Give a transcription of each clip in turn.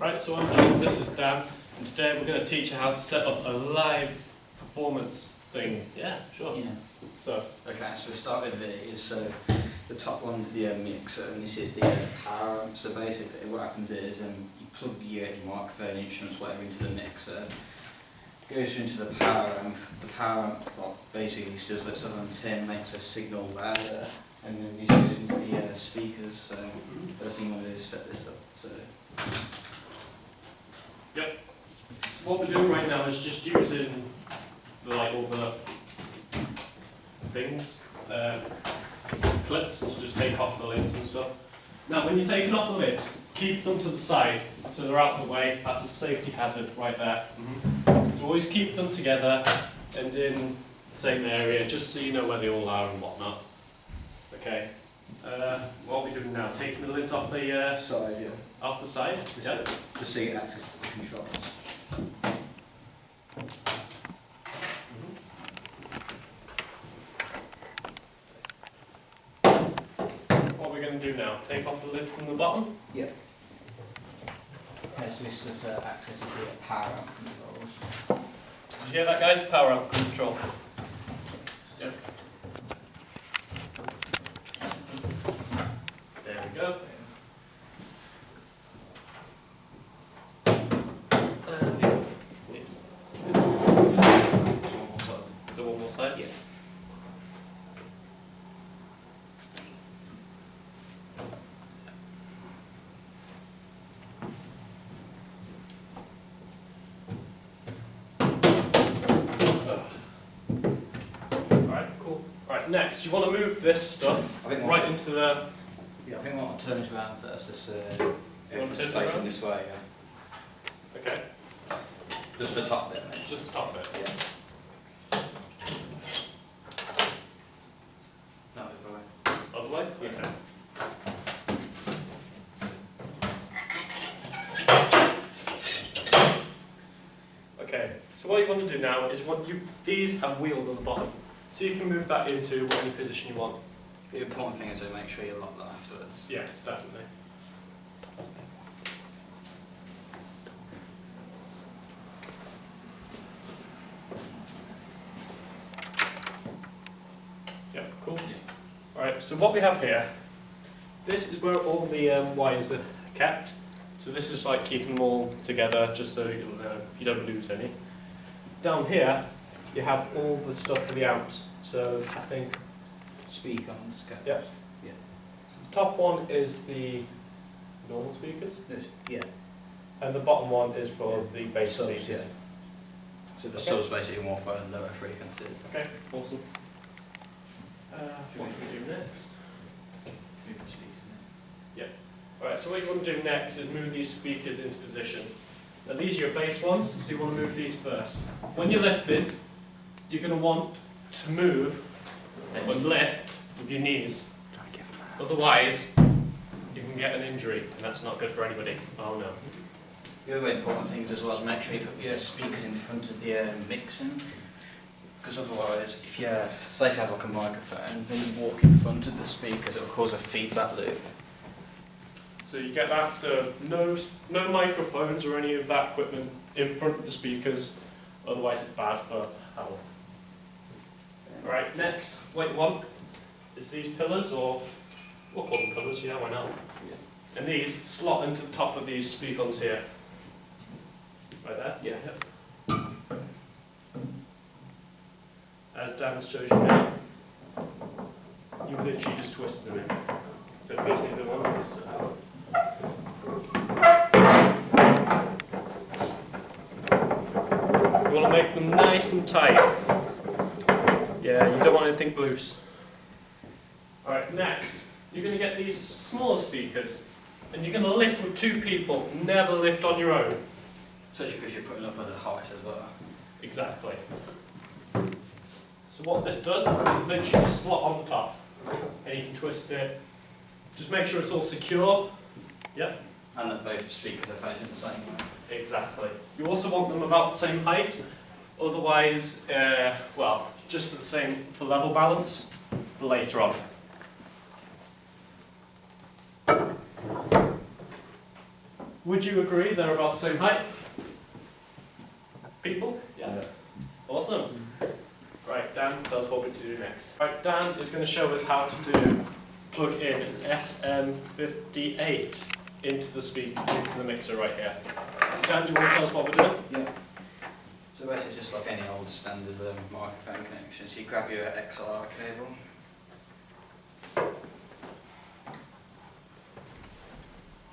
Right, so I'm John, this is Dan, and today we're going to teach you how to set up a live performance thing. Yeah, sure. Yeah. So, Okay, so we start with the top one's the mixer, and this is the power amp. So basically, what happens is you plug your microphone, instruments, whatever into the mixer. Goes into the power amp. The power amp basically does what's on 10, makes a signal louder, and then this goes into the speakers. So first thing you want to do is set this up. So. yep. What we're doing right now is just using all the things, clips to just take off the lids and stuff. Now, when you're taking off the lids, keep them to the side so they're out of the way. That's a safety hazard right there. So always keep them together and in the same area, just so you know where they all are and whatnot. Okay. What are we doing now? Taking the lids off the Side, yeah. off the side. Yep. Just so you get access to the controls. What we're going to do now? Take off the lid from the bottom. Yeah. Okay, so this is access to the power amp controls. Did you hear that, guys? Power amp control. Yep. There we go. And is there one more side? Yeah. Alright, cool. Right, next, you want to move this stuff right into the... Yeah, I think I want to turn this around first, just You want to turn it facing around? this way, yeah. Okay, Just the top bit, mate. just the top bit. Yeah. No, it's the way. Other way? Yeah. Okay. Okay, so what you want to do now is these have wheels on the bottom, so you can move that into any position you want. The important thing is to make sure you lock that afterwards. Yes, definitely. Yep, cool. Alright, so what we have here, this is where all the wires are kept. So this is like keeping them all together just so you don't lose any. Down here, you have all the stuff for the amps. So I think Speak on the scale. Yep. Yeah. the top one is the normal speakers, Yeah. and the bottom one is for the bass Subs, speakers. yeah. So the Okay. subs basically more for lower frequencies. Okay, awesome. What can we do next? Move the speakers. Alright, so what you want to do next is move these speakers into position. Now these are your bass ones, so you want to move these first. When you're lifting, you're going to want to move or lift with your knees. Otherwise, you can get an injury, and that's not good for anybody. Oh no. The other important things as well is make sure you put your speakers in front of the mixing, because otherwise, say if you have like a microphone, then you walk in front of the speakers, it will cause a feedback loop. So you get that, so no microphones or any of that equipment in front of the speakers, otherwise it's bad for health. Alright, next, what you want is these pillars, or we'll call them pillars, yeah, why not? Yeah. And these slot into the top of these speakers here. Right there? Yeah. As Dan shows you now, you literally just twist them in. So it feels either one of these. You want to make them nice and tight. Yeah, you don't want anything loose. Alright, next, you're going to get these smaller speakers, and you're going to lift with two people, never lift on your own. Especially because you're putting up at the height as well. Exactly. So what this does is literally just slot on the top, and you can twist it. Just make sure it's all secure. Yep. And that both speakers are facing the same way. Exactly. You also want them about the same height, otherwise, well, just for the same, for level balance, for later on. Would you agree they're about the same height? People? Yeah. Awesome. Right, Dan, that's what we're to do next. Right, Dan is going to show us how to plug in an SM58 into the mixer right here. So Dan, do you want to tell us what we're doing? Yeah. So basically it's just like any old standard microphone connection. So you grab your XLR cable.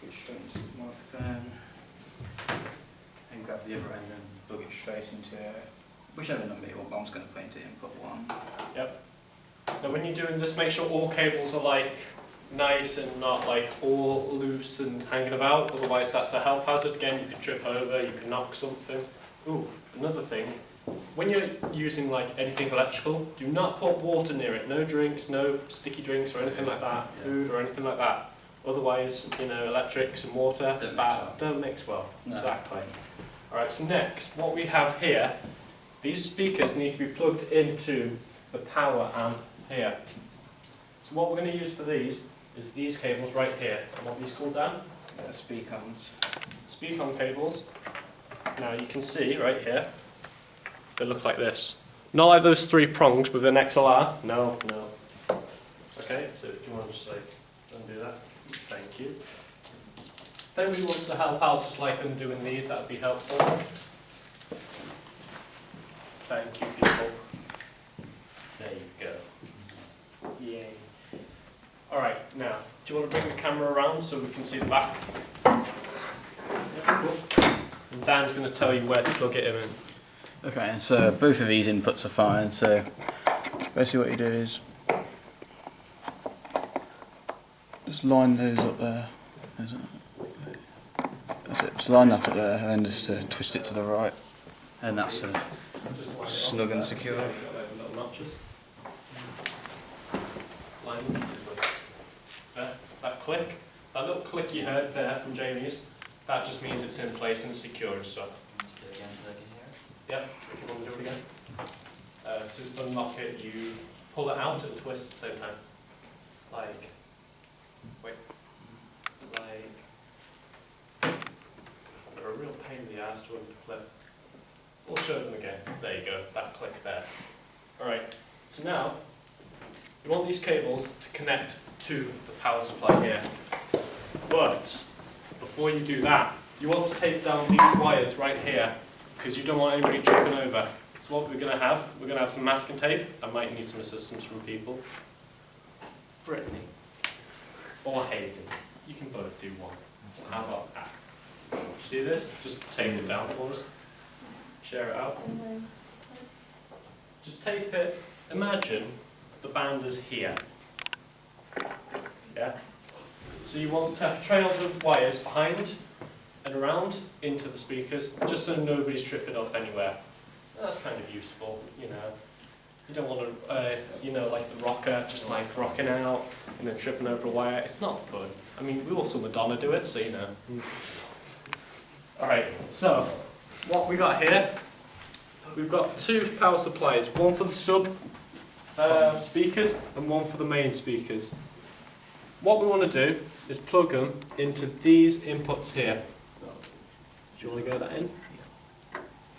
Get it straight into the microphone. And grab the other end and plug it straight into whichever number you want, but I'm just going to put into input 1. Yep. Now when you're doing this, make sure all cables are like nice and not like all loose and hanging about, otherwise that's a health hazard. Again, you could trip over, you can knock something. Ooh, another thing, when you're using like anything electrical, do not put water near it. No drinks, no sticky drinks or anything like that, food or anything like that. Otherwise, you know, electrics and water don't mix well. No. Exactly. Alright, so next, what we have here, these speakers need to be plugged into the power amp here. So what we're going to use for these is these cables right here. And what are these called, Dan? Speak-ons. Speak-on cables. Now you can see right here, they look like this. Not like those 3 prongs with an XLR. No, no. Okay, so do you want to just like undo that? Thank you. If anybody wants to help out just like undoing these, that would be helpful. Thank you, people. There you go. Yay. Alright, now, do you want to bring the camera around so we can see the back? Yeah, cool. And Dan's going to tell you where to plug it in. Okay, so both of these inputs are fine. So basically what you do is just line those up there. That's it. Just line that up there and then just twist it to the right. And that's snug and secure. Little notches. Line them. That click, that little click you heard there from Jamie's, that just means it's in place and it's secure and stuff. Do it again so they can hear it. Yep, if you want to do it again. To unlock it, you pull it out and twist at the same time. Like, wait, like, they're a real pain in the ass to unclip. We'll show them again. There you go, that click there. Alright, so now, you want these cables to connect to the power supply here. But, before you do that, you want to take down these wires right here, because you don't want anybody tripping over. So what we're going to have some masking tape. I might need some assistance from people. Brittany, or Hayden, you can both do one. So how about that? You see this? Just tape it down for us. Share it out. Just tape it. Imagine the band is here. Yeah? So you want to trail the wires behind and around into the speakers, just so nobody's tripping up anywhere. That's kind of useful, you know. You don't want to, you know, like the rocker, just like rocking out and then tripping over a wire. It's not fun. I mean, we all saw Madonna do it, so you know. Alright, so what we got here, we've got 2 power supplies, one for the sub speakers and one for the main speakers. What we want to do is plug them into these inputs here. Do you want to go that in?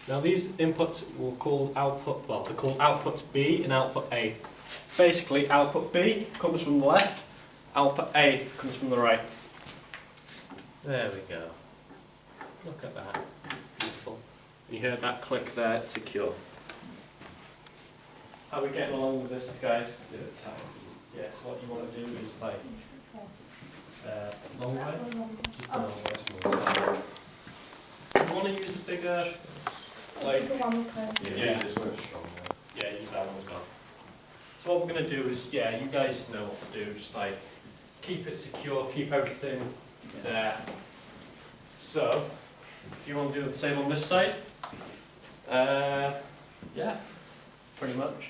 Now these inputs we'll call output, well they're called output B and output A. Basically output B comes from the left, output A comes from the right. There we go. Look at that. Beautiful. You heard that click there, it's secure. How are we getting along with this, guys? Yeah, so what you want to do is like long way? Just the long way. Do you want to use a bigger, like, yeah, this one's strong. Yeah, use that one as well. So what we're going to do is, yeah, you guys know what to do, just like keep it secure, keep everything there. So, if you want to do the same on this side, yeah, pretty much.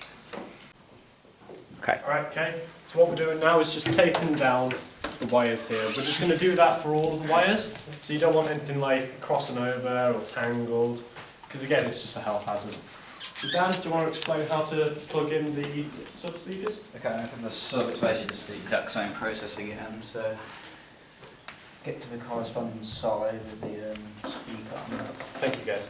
Okay. Alright, okay. So what we're doing now is just taping down the wires here. We're just going to do that for all of the wires, so you don't want anything like crossing over or tangled, because again it's just a health hazard. So Dan, do you want to explain how to plug in the sub speakers? Okay, and from the sub it's basically just the exact same process again. So get to the corresponding side with the speaker on that. Thank you, guys.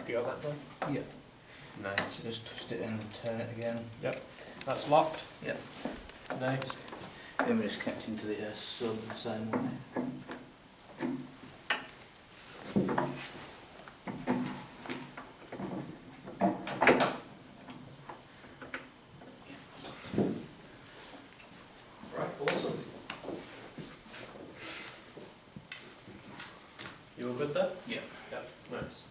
You got that done? Yeah. Nice. So just twist it in and turn it again. That's locked? Yep. Nice. Then we just connect into the sub the same way. Right, awesome. You all good there? Yeah. Yep, nice.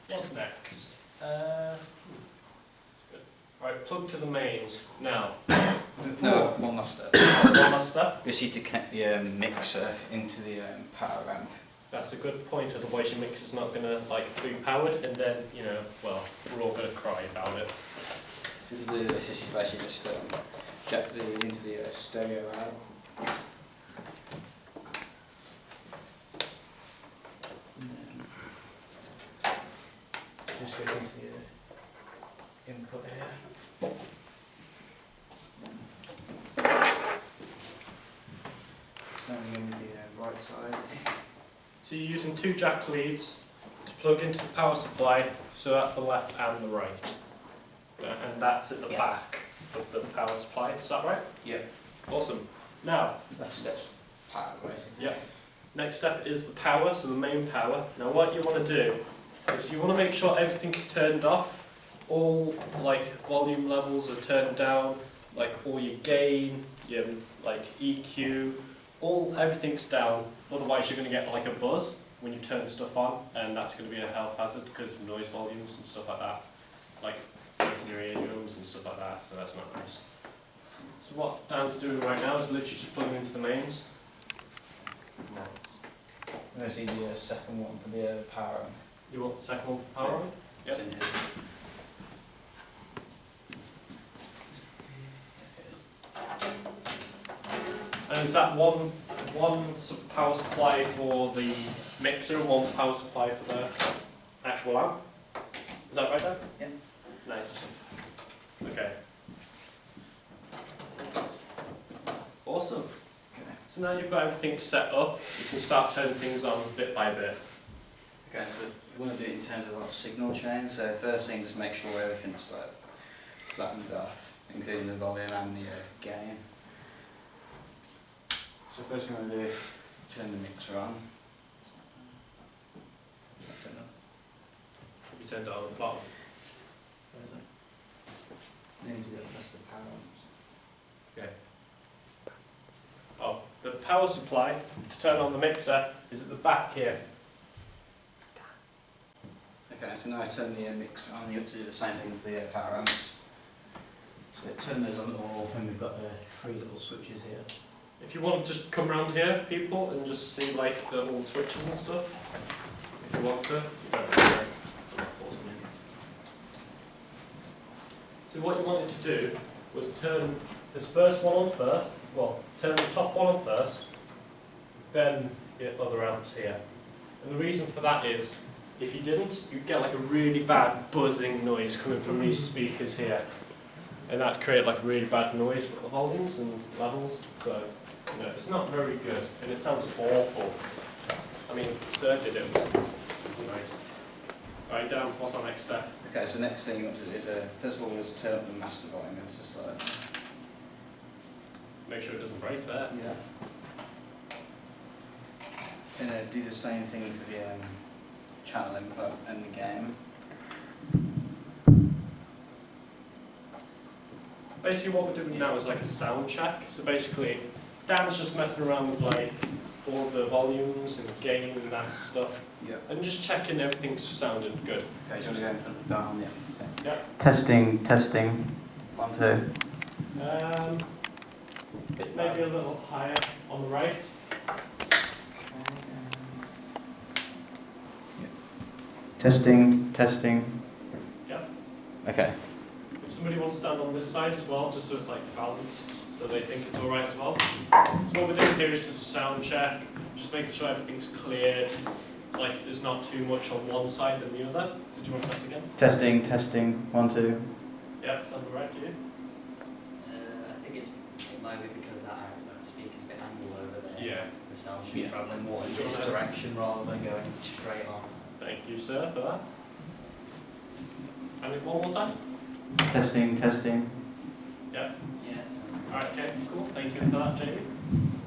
What's next? Good. Right, plug to the mains. Now, No, one last step. one last step. We just need to connect the mixer into the power amp. That's a good point, otherwise your mixer's not going to be powered and then, well, we're all going to cry about it. This is basically just jack into the stereo out. Just go into the input here. Starting in with the right side. So you're using 2 jack leads to plug into the power supply, so that's the left and the right. And that's at the Yeah. back of the power supply, is that right? Yeah. Awesome. Now, That's power basically. yeah. Next step is the power, so the main power. Now what you want to do is you want to make sure everything is turned off, all volume levels are turned down, all your gain, your EQ, everything's down, otherwise you're going to get a buzz when you turn stuff on, and that's going to be a health hazard because of noise volumes and stuff like that, breaking your eardrums and stuff like that, so that's not nice. So what Dan's doing right now is literally just plugging into the mains. I'm going to see the second one for the power amp. You want the second one for power on? It's Yep. in here. And is that one power supply for the mixer and one power supply for the actual amp? Is that right there? Yeah. Nice. Okay. Awesome. Okay. So now you've got everything set up, you can start turning things on bit by bit. Okay, so we want to do it in terms of signal chain. So first thing, just make sure everything's flattened off, including the volume and the gain. So first thing I'm going to do is turn the mixer on. Is that turned on? Have you turned it on at the bottom? Where is it? Need to go press the power on. Okay. Oh, the power supply to turn on the mixer is at the back here. Okay, so now I turn the mixer on. You have to do the same thing for the power amps. So turn those on all, and we've got the 3 little switches here. If you want to just come around here, people, and just see the all switches and stuff, if you want to. So what you wanted to do was turn this first one on first, turn the top one on first, then the other amps here. And the reason for that is, if you didn't, you'd get a really bad buzzing noise coming from these speakers here. And that'd create really bad noise volumes and levels. So, it's not very good, and it sounds awful. I mean, Sir did it, it was nice. Right, Dan, what's our next step? Okay, so next thing you want to do is, first of all, is turn up the master volume. It's just Make sure it doesn't break there. yeah. And do the same thing for the channel input and the gain. Basically what we're doing now is a sound check. So basically, Dan's just messing around with all the volumes and gain and that stuff. Yeah. And just checking everything's sounding good. Okay, so we're going from down, yeah. Okay. Yeah. Testing. 1, 2. Maybe a little higher on the right. Testing. Yep. Okay. If somebody wants to stand on this side as well, just so it's balanced, so they think it's alright as well. So what we're doing here is just a sound check, just making sure everything's cleared, there's not too much on one side than the other. So do you want to test again? Testing. 1, 2. Yeah, sounds right to you. I think it might be because that speaker's a bit angled over there. Yeah. The sound's just Yeah. travelling more in So do you this wanna- direction rather than going straight on. Thank you, sir, for that. And one more time? Testing, testing. Yeah. Yeah, so Alright, okay, cool. Thank you for that, Jamie.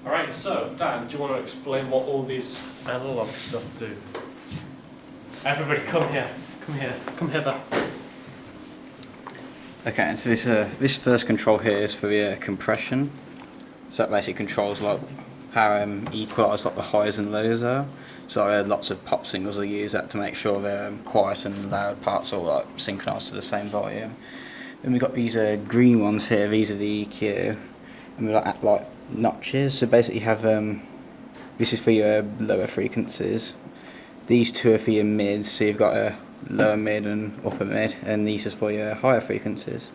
Alright, so, Dan, do you want to explain what all these analog stuff do? Everybody come here. Come here. Come hither. Okay, so this first control here is for the compression. So that basically controls like how equalised like the highs and lows are. So lots of pop singles will use that to make sure their quiet and loud parts all like synchronised to the same volume. Then we've got these green ones here. These are the EQ, and we've got like notches. So basically, you have this is for your lower frequencies. These two are for your mids. So you've got a lower mid and upper mid, and these are for your higher frequencies.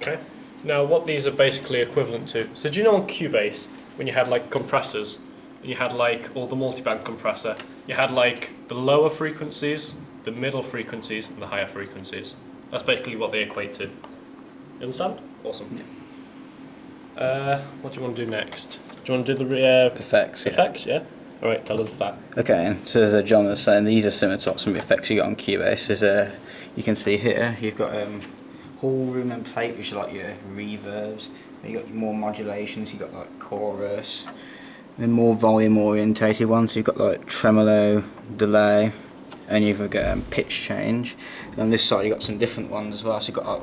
Okay. Now, what these are basically equivalent to. So, do you know on Cubase, when you had like compressors, and you had like all the multiband compressor, you had like the lower frequencies, the middle frequencies, and the higher frequencies. That's basically what they equate to. You understand? Awesome. What do you want to do next? Do you want to do the Effects. Yeah. effects? Yeah. All right. Tell us that. Okay, and so as John was saying, these are similar to some of the effects you got on Cubase. You can see here, you've got hall, room and plate, which are like your reverbs. Then you got your more modulations, you've got like chorus. Then more volume orientated ones, so you've got like tremolo, delay, and you've got pitch change. And on this side you've got some different ones as well, so you've got like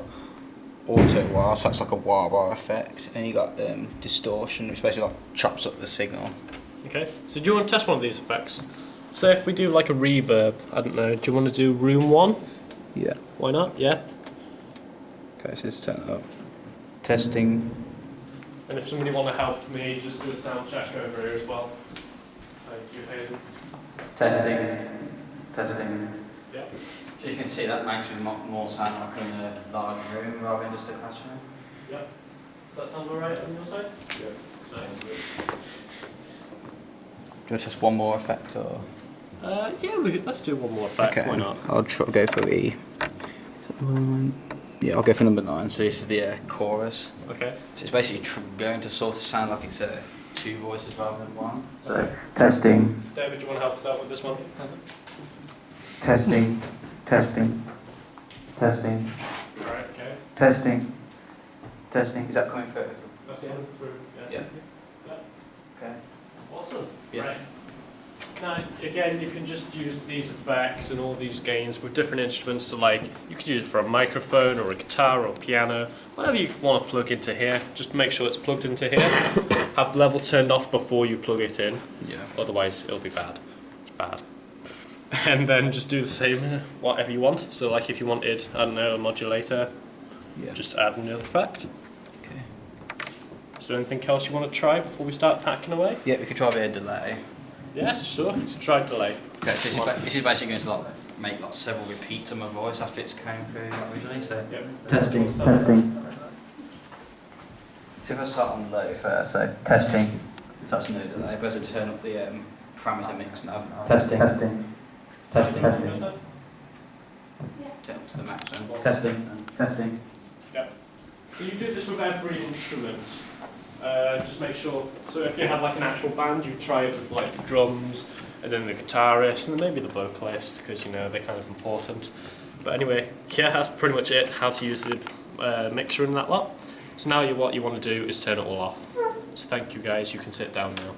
auto wah, so that's like a wah wah effect. And you got distortion, which basically like chops up the signal. Okay. So, do you want to test one of these effects? So, if we do like a reverb, I don't know. Do you want to do room 1? Yeah. Why not? Yeah. Okay, so let's turn it up. Testing. And if somebody want to help me, just do a sound check over here as well. Thank you, Hayden. Testing. Yeah. So you can see that makes me more sound like in a large room rather than just a classroom. Yeah. Does that sound alright on your side? Yeah. Nice. Do you want just one more effect or? Yeah, let's do one more effect. Okay. Why not? I'll go for the. Yeah, I'll go for number 9. So this is the chorus. Okay. So it's basically going to sort of sound like it's two voices rather than one. So, testing, David, do you want to help us out with this one? testing, testing, testing, Alright, okay. testing, testing. Is that coming through? That's coming through. Yeah. Okay. Awesome. Yeah. Right. Now, again, you can just use these effects and all these gains with different instruments. So, like, you could use it for a microphone or a guitar or a piano, whatever you want to plug into here. Just make sure it's plugged into here. Have the level turned off before you plug it in. Yeah. Otherwise, it'll be bad. It's bad. And then just do the same, whatever you want. So, like, if you wanted, I don't know, a modulator, Yeah. just add another effect. Okay. Is there anything else you want to try before we start packing away? Yeah, we could try a delay. Yeah, sure. So try delay. Okay, so this is basically going to like make like several repeats of my voice after it's came through originally. So Yeah. Testing, testing. if I start on low first, So, testing, so that's no delay. But as I turn up the parameter mix knob, testing, testing, testing, turn up to the maximum. testing, testing. So you do this with every instrument. Just make sure. So if you had like an actual band, you try it with like the drums, and then the guitarist, and then maybe the vocalist, because you know they're kind of important. But anyway, yeah, that's pretty much it. How to use the mixer and that lot. So now what you want to do is turn it all off. So thank you guys. You can sit down now.